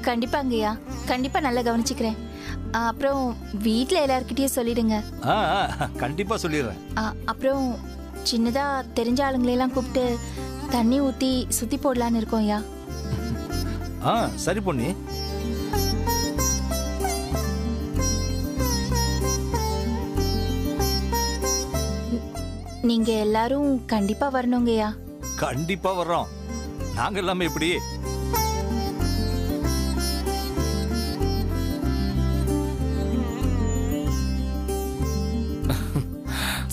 கண்டிப்பாங்கய்யா, கண்டிப்பா நல்லா கவனிச்சுக்கிறேன். அப்புறம் வீட்ல எல்லார்கிட்டயும் சொல்லிடுங்க. கண்டிப்பா சொல்லிடுறேன். அப்புறம் சின்னதா தெரிஞ்ச ஆளுங்களெல்லாம் கூப்பிட்டு தண்ணி ஊத்தி சுத்தி போடலான்னு இருக்கோம்யா. சரி பொண்ணு. நீங்க எல்லாரும் கண்டிப்பா வரணுங்கய்யா. கண்டிப்பா வர்றோம். நாங்க எல்லாமே எப்படி?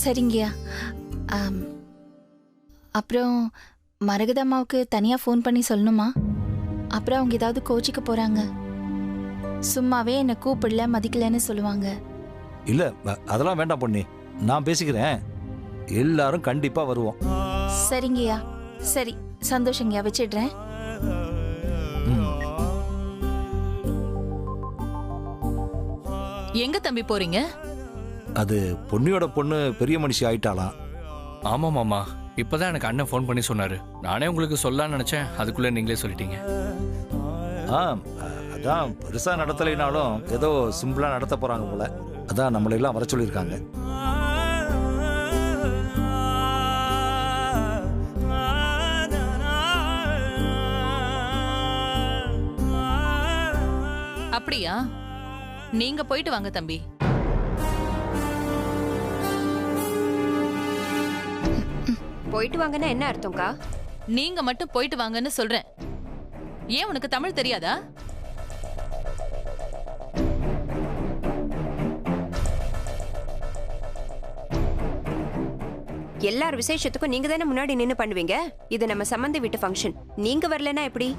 சரிங்கய்யா. அப்புறம் மரகதம்மாவுக்கு தனியா ஃபோன் பண்ணி சொல்லணுமா? அப்புறம் அவங்க ஏதாவது கோச்சிக்க போறாங்க. சும்மாவே என்னை கூப்பிடல மதிக்கலன்னு சொல்லுவாங்க. இல்ல அதெல்லாம் வேண்டாம் பொண்ணு, நான் பேசிக்கிறேன். எல்லாரும் கண்டிப்பா வருவோம். சரிங்கய்யா. சரி, சந்தோஷங்கய்யா, வச்சிடுறேன். எங்க தம்பி போறீங்க? அது பொன்னியோட பொண்ணு பெரிய மனுஷி ஆயிட்டாளாம். ஆமா மாமா, இப்பதான் எனக்கு அண்ணன் ஃபோன் பண்ணி சொன்னாரு. நானே உங்களுக்கு சொல்லலாம்னு நினைச்சேன், அதுக்குள்ள நீங்களே சொல்லிட்டீங்க. அதான் பெருசா நடத்தலைனாலும் ஏதோ சிம்பிளா நடத்த போறாங்க போல. அதான் நம்மளை எல்லாம் வர சொல்லியிருக்காங்க. அப்படியா? நீங்க போயிட்டு வாங்க தம்பி. போயிட்டு வாங்கன்னா என்ன அர்த்தம்க்கா? நீங்க மட்டும் போயிட்டு வாங்கன்னு சொல்றேன். ஏன் உனக்கு தமிழ் தெரியாதா? எல்லார் விசேஷத்துக்கும் நீங்க தானே முன்னாடி நின்னு பண்ணுவீங்க. இது நம்ம சம்பந்தி வீட்டு ஃபங்க்ஷன். நீங்க வரலனா எப்படி?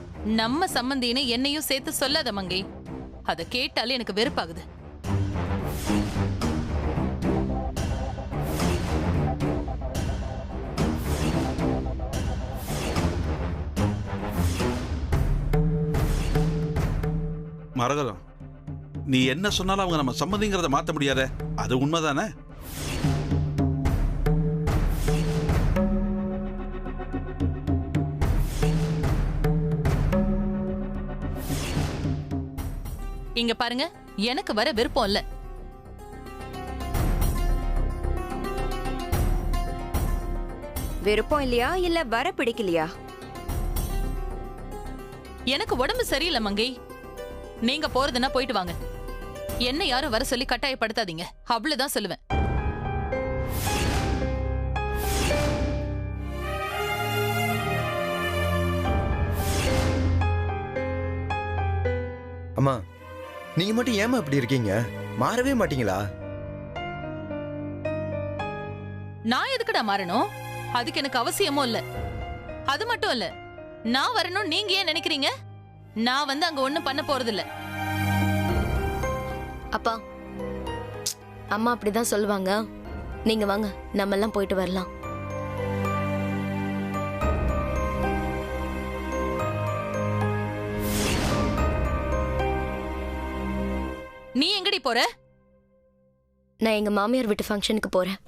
நம்ம சம்பந்தின்னு என்னையும் சேர்த்து சொல்லாத மங்கை. அத கேட்டாலே எனக்கு வெறுப்பாகுது. மரகதம், நீ என்ன சொன்னாலும் அவங்க நம்ம சம்மதிங்கிறத மாத்த முடியாத. அது உண்மைதானே? இங்க பாருங்க, எனக்கு வர விருப்பம் இல்ல. விருப்பம் இல்லையா இல்ல வர பிடிக்கலையா? எனக்கு உடம்பு சரியில்லை மங்கை. நீங்க போறதுன்னா போயிட்டு வாங்க. என்ன யாரும் வர சொல்லி கட்டாயப்படுத்தாதீங்க, அவ்வளவுதான் சொல்லுவேன். அம்மா, நீங்க மட்டும் ஏமா இப்படி இருக்கீங்க? மாறவே மாட்டீங்களா? நான் எதுக்குடா மாறணும்? அதுக்கு எனக்கு அவசியமும் இல்ல. அது மட்டும் இல்ல, நான் வரணும் நீங்க ஏன் நினைக்கிறீங்க? நான் வந்து அங்க ஒண்ணும் பண்ண போறது இல்ல. அப்பா, அம்மா அப்படிதான் சொல்லுவாங்க. நீங்க வாங்க, நம்ம எல்லாம் போயிட்டு வரலாம். நீ எங்கடி போற? நான் எங்க மாமியார் வீட்டு ஃபங்க்ஷனுக்கு போறேன்.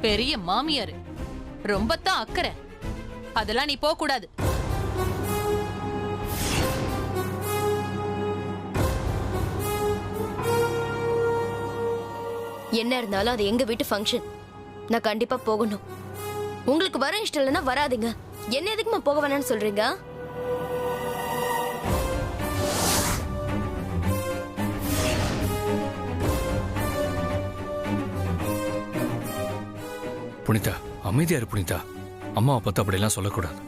பெரிய மாமியார், ரொம்ப தான் அக்கறை. அதெல்லாம் நீ போக கூடாது. என்ன இருந்தாலும் அது எங்க வீட்டு ஃபங்க்ஷன். நான் கண்டிப்பா போகணும். உங்களுக்கு வர இஷ்டம் இல்லைன்னா வராதீங்க. என்ன எதுக்குமா போக வேணாம்னு சொல்றீங்க? புனிதா, அமைதியா இரு புனிதா. அம்மாவை பத்தி அப்படியெல்லாம் சொல்லக்கூடாது.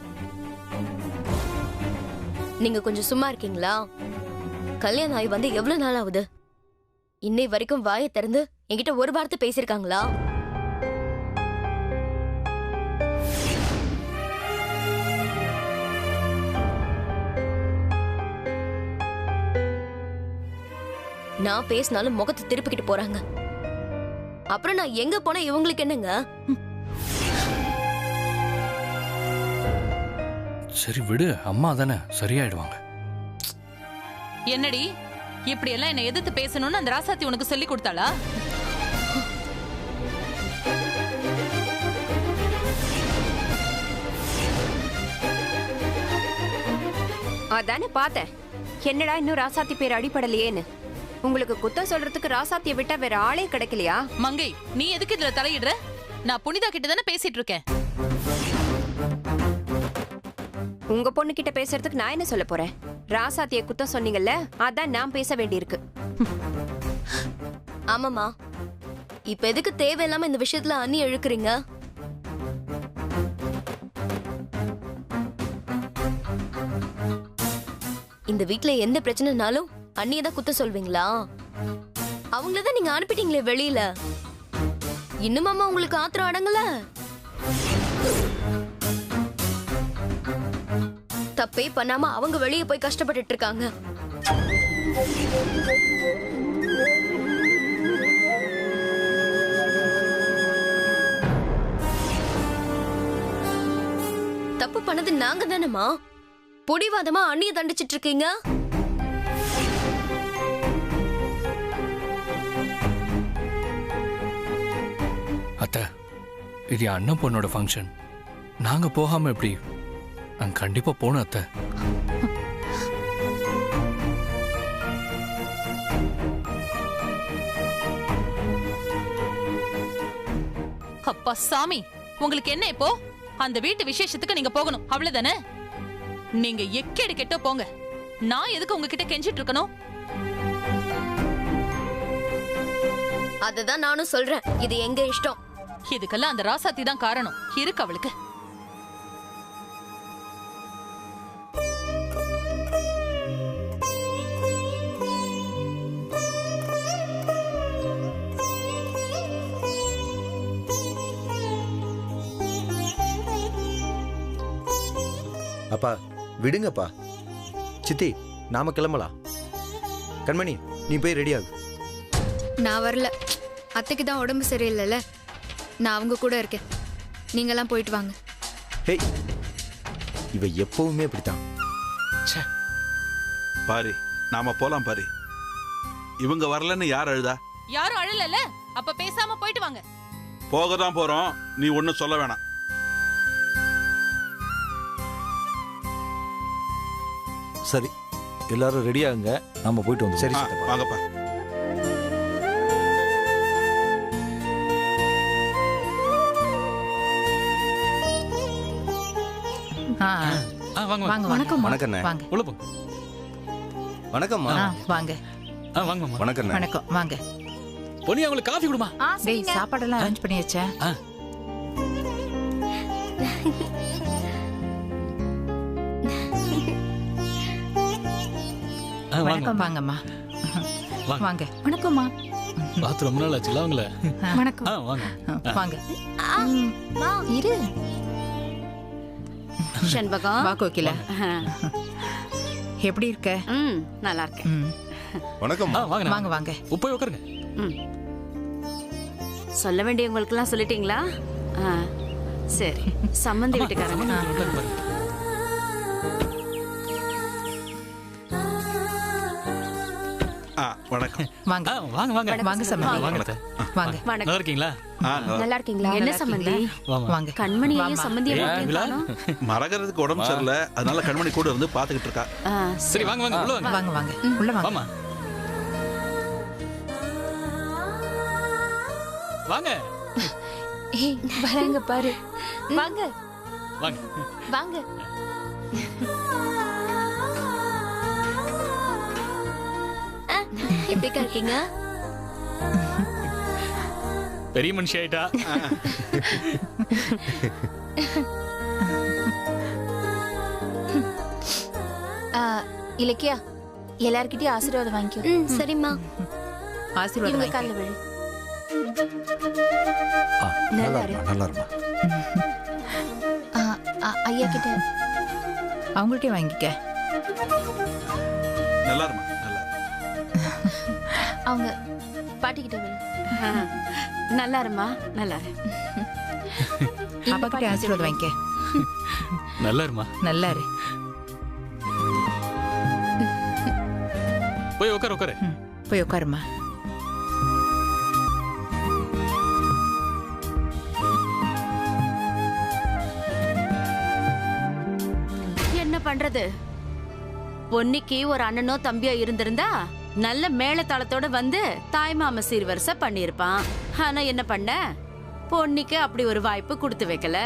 நீங்க கொஞ்சம் சும்மா இருக்கீங்களா? கல்யாணம் ஆகி வந்து எவ்வளவு நாள் ஆகுது? இன்னை வரைக்கும் வாயை திறந்து என்கிட்ட ஒரு வார்த்தை பேசிருக்காங்களா? நான் பேசினாலும் முகத்தை திருப்பிக்கிட்டு போறாங்க. அப்புறம் நான் எங்க போனா இவங்களுக்கு என்னங்க? சரி விடு, அம்மா தானே, சரியாயிடுவாங்க. என்னடி இப்படி எல்லாம் என்ன எதிர்த்து பேசணும்னு அந்த ராசாத்தி உனக்கு சொல்லி கொடுத்தாளா? அதானே பார்த்தேன். என்னடா இன்னும் ராசாத்தி பேர் அடிபடலையேன்னு. உங்களுக்கு குத்தம் சொல்றதுக்கு ராசாத்தியை விட்டா வேற ஆளே கிடைக்கலையா? மங்கை, நீ எதுக்கு இதுல தலையிடுற? நான் புனிதா கிட்ட தானே பேசிட்டு இருக்கேன். உங்க பொண்ணு கிட்ட பேசுறதுக்கு நான் என்ன சொல்ல போறேன்? ராசாத்திய குத்தம் சொன்னீங்கல்ல, அதான் நான் பேச வேண்டியிருக்கு. ஆமாமா, இப்ப எதுக்கு தேவையில்லாம இந்த விஷயத்துல அண்ணி இழுக்குறீங்க? இந்த வீட்ல எந்த பிரச்சனைனாலும் அண்ணியை தான் குத்த சொல்வீங்களா? அவங்களதான் நீங்க அனுப்பிட்டீங்களே வெளியில, இன்னுமாமா உங்களுக்கு ஆத்திரம் அடங்கல? தப்பே பண்ணாம அவங்க வெளியே போய் கஷ்டப்பட்டுட்டு இருக்காங்க. தப்பு பண்ணது நாங்க தானேமா? புடிவாதமா அண்ணிய தண்டிச்சிட்டு இருக்கீங்க. அத்தை, இது என் அண்ணன் பொண்ணோட ஃபங்க்ஷன். நாங்க போகாம எப்படி? நான் கண்டிப்பா போகணும் அத்தை. அப்பா சாமி, உங்களுக்கு என்ன இப்போ? அந்த வீட்டு விசேஷத்துக்கு நீங்க போகணும், அவ்வளவுதானே? நீங்க எக்கேடு கெட்ட போங்க. நான் எதுக்கு உங்ககிட்ட கெஞ்சிட்டு இருக்கணும்? அததான் நானும் சொல்றேன், இது எங்க இஷ்டம். இதுக்கெல்லாம் அந்த ராசாத்தி தான் காரணம். இருக்கு அவளுக்கு. அப்பா விடுங்கப்பா. சித்தி, நாம கிளம்பலாம். கண்மணி, நீ போய் ரெடி ஆகு. நான் வரல, அத்தைக்கு தான் உடம்பு சரியில்லைல்ல. நான் அவங்க கூட இருக்கேன். நீங்கெல்லாம் போயிட்டு வாங்க. ஹேய், இவ எப்பவுமே இப்படித்தான். பாரு, நாம போலாம் பாரு. இவங்க வரலன்னு யார் அழுதா? யாரும் அழலல. அப்ப பேசாம போயிட்டு வாங்க. போகதான் போறோம், நீ ஒன்னும் சொல்ல வேணாம். சரி, எல்லாரும் ரெடி ஆகுங்க, நம்ம போயிட்டு வந்து. சரி, வாங்கப்பா. வாங்க வாங்க. வணக்கம். வணக்கம். வாங்க. உள்ள போங்க. வணக்கம்மா. வாங்க. வாங்க. வணக்கம். வணக்கம். வாங்க. பொன்னி, அவங்களுக்கு காஃபி கொடுமா. டேய், சாப்பாடெல்லாம் அரேஞ்ச் பண்ணியாச்சா? வணக்கம். வாங்கம்மா. வாங்க. வணக்கம்மா. பார்த்து ரொம்ப நாள் ஆச்சுல அவங்கள. வணக்கம். வாங்க. வாங்க. இரு. ஷண்பகம். வா கோகிலா. எப்படி இருக்க? நல்லா இருக்கேன். வணக்கம். வாங்க. வாங்க வாங்க. போய் உட்காருங்க. சொல்ல வேண்டியவங்களுக்கெல்லாம் சொல்லிட்டீங்களா? சரி. சம்மந்தி வீட்டுக்காரங்க. வணக்கம். வாங்க. வாங்க வாங்க. வாங்க சம்மந்தி. வாங்க. நல்லா இருக்கீங்களா? நல்லா இருக்கீங்களா? என்ன சம்மந்தி? வாங்க. கண்மணியே சம்மந்தியா காணோம். மரகரத்துக்கு உடம்பு சரியில்லை, அதனால கண்மணி கூட இருந்து பாத்துக்கிட்டு இருக்கா. சரி, வாங்க வாங்க. உள்ள வாங்க. வாங்க வாங்க. உள்ள வாங்க. வாங்க. ஏய், வராங்க பாரு. வாங்க. வாங்க. வாங்க. எப்படிக்கா இருக்கீங்க? பெரிய மனுஷி ஆயிட்டா. இலக்கியா, எல்லார்கிட்டயும் ஆசீர்வாதம் வாங்கிக்கோ. சரிம்மா. ஆசீர்வாதம் இவங்க கால்ல விழு. நல்லா இருமா, நல்லா இருமா. ஐயா கிட்ட அவங்கள்ட்டே வாங்கிக்க. நல்லா இருமா, நல்லா. அவங்க பாட்டி கிட்ட விழு. நல்லா இருமா, நல்லா இரு. அப்பா கிட்ட ஆசீர்வாதம் வாங்கிக்க. நல்லா இருமா. நல்லா இரு. போய் உட்காரு உட்காரு. போய் உட்காருமா. என்ன பண்றது? பொன்னிக்கு ஒரு அண்ணனோ தம்பியோ இருந்திருந்தா நல்ல மேளதாளத்தோட வந்து தாய்மாம சீர்வரிசை பண்ணிருப்பான். ஆனா என்ன பண்ண, பொன்னிக்கு அப்படி ஒரு வாய்ப்பு கொடுத்து வைக்கல.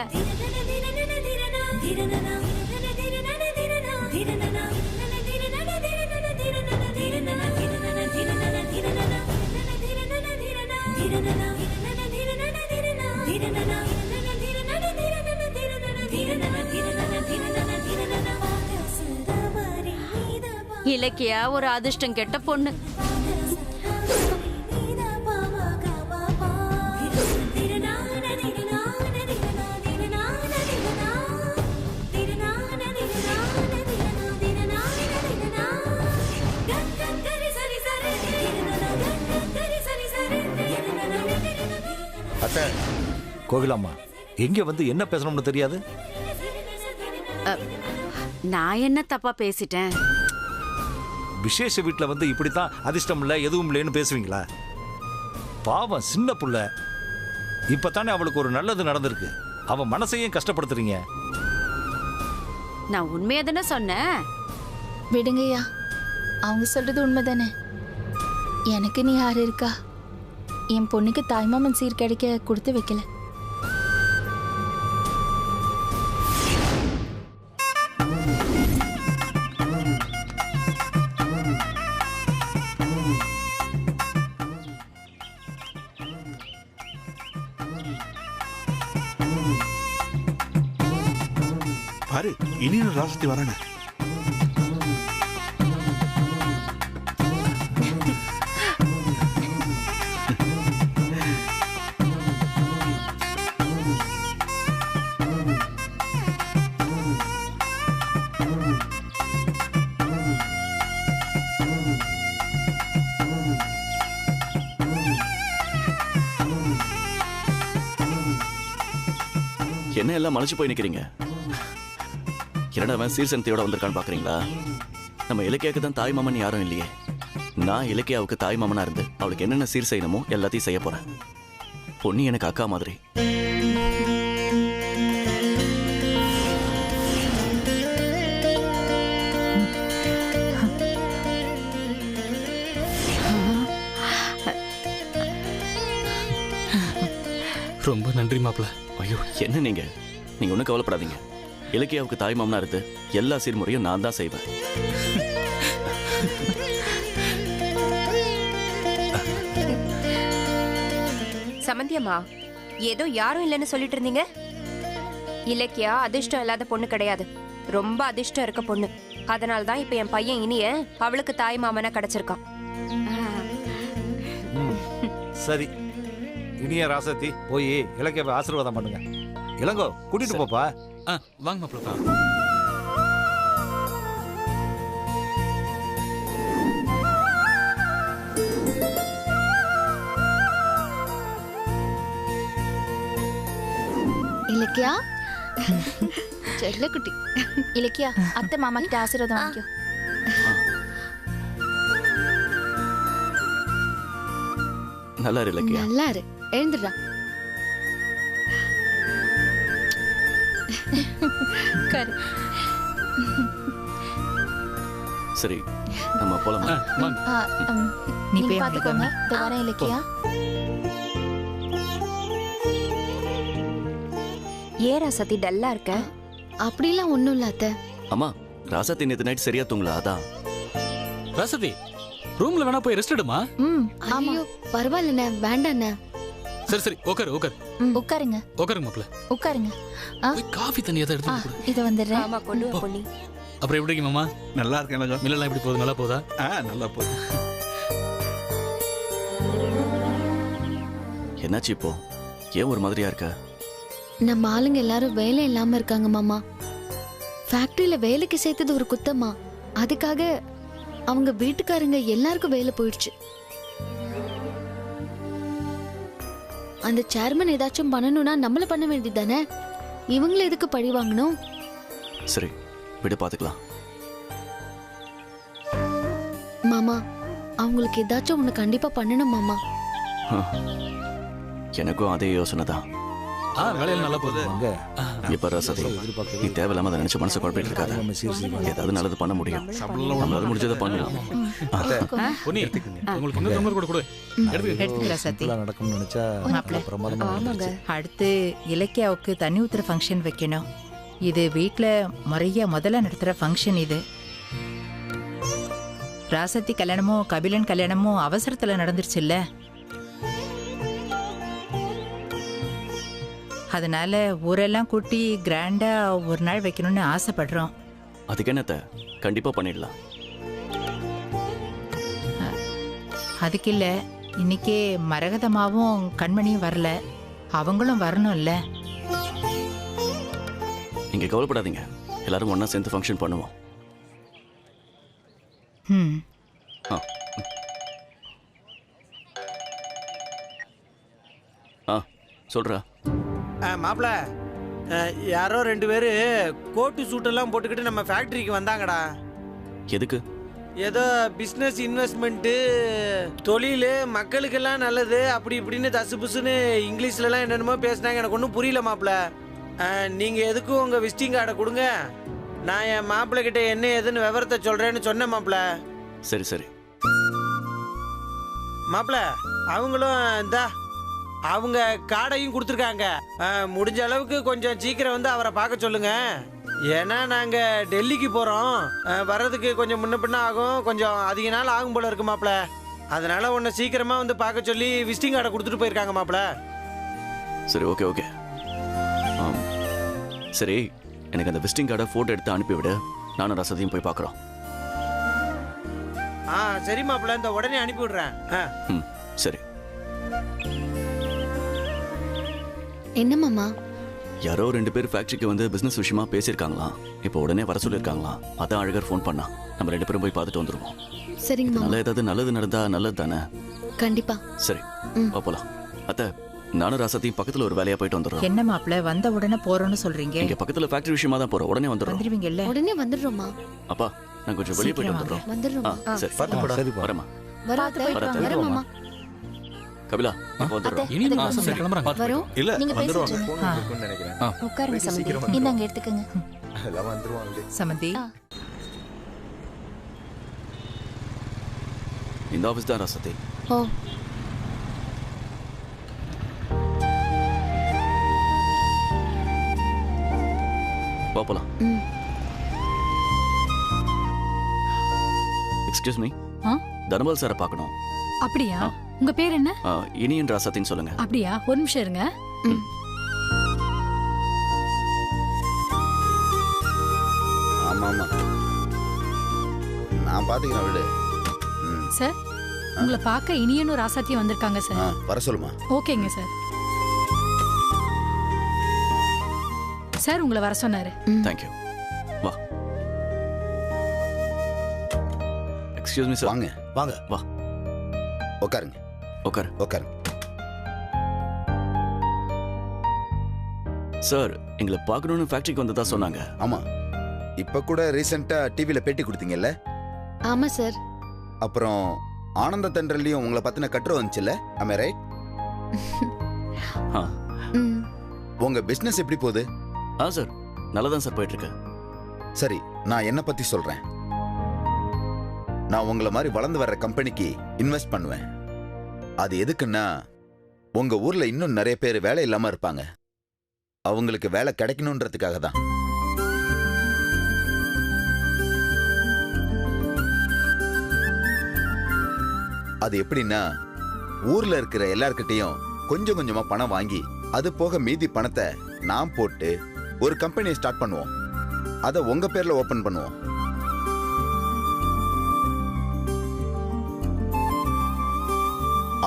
இலக்கியா ஒரு அதிர்ஷ்டம் கெட்ட பொண்ணு. கோகிலாம்மா, எங்க வந்து என்ன பேசணும்னு தெரியாது. நான் என்ன தப்பா பேசிட்டேன்? விசேஷ வீட்டுல வந்து இப்படித்தான் அதிர்ஷ்டம் இல்ல எதுவும் இல்லைன்னு பேசுவீங்களா? பாவம் சின்ன புள்ள, இப்பதானே அவளுக்கு ஒரு நல்லது நடந்திருக்கு. அவ மனசையும் கஷ்டப்படுத்துறீங்க. நான் உண்மையா தானே சொன்னேன். விடுங்கய்யா, அவங்க சொல்றது உண்மைதானே. எனக்கு நீ யாரு இருக்கா? என் பொண்ணுக்கு தாய்மாமன் சீர் கிடைக்க கொடுத்து வைக்கல. பாரு, இனியும் ராசத்தி வரானே. என்ன எல்லாம் மலைச்சு போய் நிக்கிறீங்க? என்னடா அவன் சீர்சனத்தையோட வந்திருக்கான்னு பாக்குறீங்களா? நம்ம இலக்கியாவுக்கு தான் தாய் மாமன் யாரும் இல்லையே. நான் இலக்கியாவுக்கு தாய் மாமனா இருந்து அவளுக்கு என்னென்ன சீர் செய்யணுமோ எல்லாத்தையும் செய்ய போறேன். பொன்னி எனக்கு அக்கா மாதிரி. ரொம்ப நன்றி மாப்பிள்ள. ஐயோ, என்ன நீங்க ஒன்றும் கவலைப்படாதீங்க. இலக்கியாவுக்கு தாய் மாமனா இருந்து எல்லா சீர்முறையும் நான் தான் செய்வேன். சமந்தியம்மா, ஏதோ யாரும் இல்லைன்னு சொல்லிட்டு இருந்தீங்க. இலக்கியா அதிர்ஷ்டம் இல்லாத பொண்ணு கிடையாது, ரொம்ப அதிர்ஷ்டம் இருக்க பொண்ணு. அதனால தான் இப்ப என் பையன் இனிய அவளுக்கு தாய் மாமனா கிடைச்சிருக்கான். சரி, இனிய ராசத்தி போய் இலக்கியாவை ஆசீர்வாதம் பண்ணுங்க. இளங்கோ, கூட்டிட்டு போப்பா. வாங்க மாப்பிள்ள. இலக்கியா, செல்ல குட்டி. இலக்கியா, அத்தை மாமா கிட்ட ஆசீர்வாதம் வாங்கிக்கோ. நல்லா இரு இலக்கியா. நல்லா இரு, எழுந்துடா. சரி, நம்ம போலாமா? நீங்க பாத்துக்கோங்க. வரேன் இலக்கியா. ஏன் ராசத்தி டல்லா இருக்க? அப்படிலாம் ஒண்ணும் இல்ல அத்தை. அம்மா, ராசாத்தி நேத்து நைட் சரியா தூங்கல, அதான். ராசதி, ரூம்ல வேணா போய் ரெஸ்ட் எடுமா. ஐயோ பரவாயில்லண்ணே, வேண்டாண்ணே. சரி சரி, உட்காரு உட்காரு. உட்காருங்க. உட்காருங்க மாப்பிள்ள. உட்காருங்க. காஃபி தண்ணி ஏதாவது எடுத்து கொடு. இது வந்துடுறேன். ஆமா, கொண்டு வா பொன்னி. அப்புறம் எப்படி இருக்கீங்க மாமா? நல்லா இருக்கேன். மில்லெல்லாம் எப்படி போகுது? நல்லா போதா? நல்லா போகுது. என்னாச்சு இப்போ? ஏன் ஒரு மாதிரியா இருக்க? நம்ம ஆளுங்க எல்லாரும் வேலை இல்லாம இருக்காங்க மாமா. ஃபேக்டரியில வேலைக்கு சேர்த்தது ஒரு குத்தமா? அதுக்காக அவங்க வீட்டுக்காரங்க எல்லாருக்கும் வேலை போயிடுச்சு. அந்த சேர்மன் ஏதாச்சும் பண்ணணும்னா நம்மள பண்ண வேண்டியதானே. இவங்கள எதுக்கு பழி வாங்கணும்? சரி, விடு, பாத்துக்கலாம். மாமா, அவங்களுக்கு ஏதாச்சும் ஒண்ணு கண்டிப்பா பண்ணணும் மாமா. எனக்கும் அதே யோசனை தான். வேலையில நல்லா போகுது. இப்ப ராசாதி நீ தேவையில்லாம அதை நினைச்சு மனசை குழப்பிட்டு இருக்காத. ஏதாவது நல்லது பண்ண முடியும், நம்மளால முடிஞ்சதை பண்ணலாம். நடக்கும்னு நினைச்சா பிரமாதமா நடந்துச்சு. அடுத்து இலக்கியாவுக்கு தண்ணி ஊத்துற ஃபங்க்ஷன் வைக்கணும். இது வீட்ல முறையா முதல்ல நடத்துற ஃபங்க்ஷன் இது. ராசத்தி கல்யாணமும் கபிலன் கல்யாணமும் அவசரத்துல நடந்துருச்சுல்ல. அதனால ஊரெல்லாம் கூட்டி கிராண்டா ஒரு நாள் வைக்கணும்னு ஆசைப்படுறோம். அதுக்கு என்னத்த கண்டிப்பா பண்ணிடலாம். அதுக்கு இல்ல, இன்னைக்கே மரகதமாவும் கண்மணியும் வரல, அவங்களும் வரணும்ல. நீங்க கவலைப்படாதீங்க, எல்லாரும் ஒண்ணா சேர்ந்து ஃபங்க்ஷன் பண்ணுவோம். சொல்றா மாப்பிள, யாரோ 2 பேரு கோட்டு சூட்டெல்லாம் போட்டுக்கிட்டு நம்ம ஃபேக்டரிக்கு வந்தாங்கடா. எதுக்கு? ஏதோ பிஸ்னஸ் இன்வெஸ்ட்மெண்ட்டு, தொழில், மக்களுக்கெல்லாம் நல்லது அப்படி இப்படின்னு தசு புசுன்னு இங்கிலீஷ்லலாம் என்னென்னமோ பேசினாங்க. எனக்கு ஒன்றும் புரியல மாப்பிள. நீங்கள் எதுக்கும் உங்கள் விசிட்டிங் கார்டை கொடுங்க, நான் என் மாப்பிள்ளை கிட்ட என்ன ஏதுன்னு விவரத்தை சொல்கிறேன்னு சொன்னேன் மாப்பிள. சரி சரி மாப்பிள, அவங்களும் இந்தா அவங்க கார்டையும் கொடுத்துருக்காங்க. முடிஞ்ச அளவுக்கு கொஞ்சம் சீக்கிரம் வந்து அவரை பார்க்க சொல்லுங்க. ஏன்னா நாங்கள் டெல்லிக்கு போகிறோம், வர்றதுக்கு கொஞ்சம் முன்ன பின்ன ஆகும், கொஞ்சம் அதிக நாள் ஆகும் போல இருக்கு மாப்பிள. அதனால உன்னை சீக்கிரமாக வந்து பார்க்க சொல்லி விசிட்டிங் கார்டை கொடுத்துட்டு போயிருக்காங்க மாப்பிள. சரி ஓகே ஓகே. சரி, எனக்கு அந்த விசிட்டிங் கார்டை ஃபோட்டோ எடுத்து அனுப்பிவிடு, நானும் ரசதியும் போய் பார்க்குறோம். சரி மாப்பிள, இந்த உடனே அனுப்பி விடுறேன். சரி. என்ன மாமா? யாரோ 2 பேர் ஃபேக்டரிக்கு வந்து பிசினஸ் விஷயமா பேசியிருக்காங்களாம். இப்போ உடனே வர சொல்லியிருக்காங்களாம். அதான் அழகர் ஃபோன் பண்ணா. நம்ம 2 பேரும் போய் பார்த்துட்டு வந்துருவோம். சரிங்க மாமா. நல்லா ஏதாவது நல்லது நடந்தா நல்லது தானே? கண்டிப்பா. சரி போலாம். அத்தை, நானும் ராசத்தையும் பக்கத்துல ஒரு வேலையா போயிட்டு வந்துடுறோம். என்ன மாப்பிள, வந்த உடனே போறோம்னு சொல்றீங்க? இங்க பக்கத்துல ஃபேக்டரி விஷயமா தான் போறோம், உடனே வந்துடுறோம். வந்துருவீங்கல்ல? உடனே வந்துடுறோமா? அப்பா, நான் கொஞ்சம் வெளியே போயிட்டு வந்துடுறோம். வந்துடுறோமா? சரி சரி வரமா. வரேன் மாமா. கபிலா, வந்துடுறோம். இனி கிளம்புறாங்க. வரோம். இல்ல நீங்க வந்துருவாங்க. பேசிட்டு ஃபோன் இருக்குன்னு நினைக்கிறேன். உட்காருங்க சமந்தி. இந்தாங்க எடுத்துக்கங்க. எல்லாம் வந்துருவாங்க. சமந்தி, இந்த ஆபீஸ் தான் ராசத்தை. ஓ, போலாம். எக்ஸ்கியூஸ் மீ, தனபால் சாரை பார்க்கணும். அப்படியா? உங்க பேர் என்ன? இனியன் ராசத்தின்னு சொல்லுங்க. அப்படியா? ஒரு நிமிஷம் இருங்க. ஆமா ஆமா, நான் பாத்துக்கிறேன் விடு. சார், உங்களை பார்க்க இனியனும் ராசாத்தியும் வந்திருக்காங்க சார். வர சொல்லுமா. ஓகேங்க சார். சார் உங்களை வர சொன்னாரு. தேங்க்யூ. வா. Excuse me sir. வாங்க வாங்க. வா. உட்காருங்க. உட்காரு. உட்காருங்க. சார், எங்களை பார்க்கணும்னு ஃபேக்டரிக்கு வந்ததா சொன்னாங்க. ஆமா, இப்ப கூட ரீசெண்டா டிவில பேட்டி கொடுத்தீங்கல்ல? ஆமா சார். அப்புறம் ஆனந்த தென்றலையும் உங்களை பத்தின கட்டுரை வந்துச்சுல்ல? ஆமே ரைட்? உங்க பிசினஸ் எப்படி போகுது? சார், நல்லதான் சார் போயிட்டு இருக்கு. சரி, நான் என்ன பத்தி சொல்றேன். நான் உங்களை மாதிரி வளர்ந்து வர்ற கம்பெனிக்கு இன்வெஸ்ட் பண்ணுவேன். அது எதுக்குன்னா, உங்க ஊர்ல இன்னும் நிறைய பேர் வேலை இல்லாம இருப்பாங்க. அவங்களுக்கு வேலை கிடைக்கணும்ன்றதுக்காக தான். அது எப்படின்னா, ஊர்ல இருக்கிற எல்லார்கிட்டையும் கொஞ்சம் கொஞ்சமா பணம் வாங்கி, அது போக மீதி பணத்தை நான் போட்டு ஒரு கம்பெனியை ஸ்டார்ட் பண்ணுவோம். அதை உங்க பேர்ல ஓபன் பண்ணுவோம்.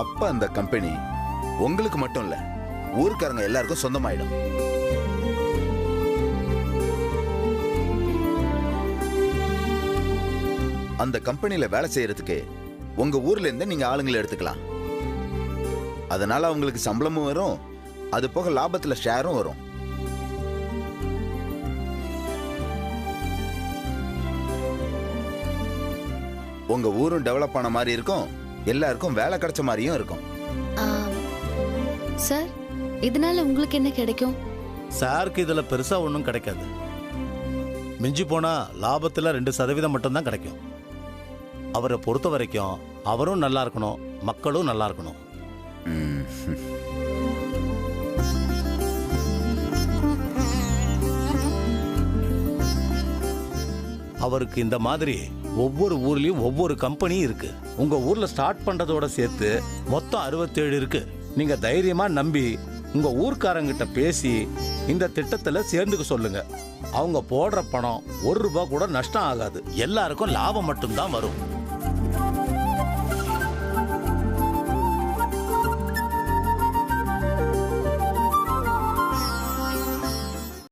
அப்ப அந்த கம்பெனி உங்களுக்கு மட்டும் இல்ல, ஊருக்காரங்க எல்லாருக்கும் சொந்தமாயிடும். அந்த கம்பெனில வேலை செய்யறதுக்கு உங்க ஊர்ல இருந்து நீங்க ஆளுங்களை எடுத்துக்கலாம். அதனால அவங்களுக்கு சம்பளமும் வரும், அது போக லாபத்துல ஷேரும் வரும். உங்க ஊரும் டெவலப் ஆன மாதிரி இருக்கும், எல்லாருக்கும் வேலை கிடைச்ச மாதிரியும் இருக்கும். சார், இதனால உங்களுக்கு என்ன கிடைக்கும்? சாருக்கு இதில் பெருசாக ஒன்றும் கிடைக்காது. மிஞ்சி போனால் லாபத்தில் 2% மட்டும்தான் கிடைக்கும். அவரை பொறுத்த வரைக்கும் அவரும் நல்லா இருக்கணும், மக்களும் நல்லா இருக்கணும். அவருக்கு இந்த மாதிரி ஒவ்வொரு ஊர்லயும் ஒவ்வொரு கம்பெனி இருக்கு. உங்க ஊர்ல ஸ்டார்ட் பண்றதோட சேர்த்து மொத்தம் 67 இருக்கு. நீங்க தைரியமா நம்பி உங்க ஊர்க்காரங்கிட்ட பேசி இந்த திட்டத்துல சேர்ந்துக்க சொல்லுங்க. அவங்க போடுற பணம் 1 ரூபாய் கூட நஷ்டம் ஆகாது. எல்லாருக்கும் லாபம் மட்டும்தான் வரும்.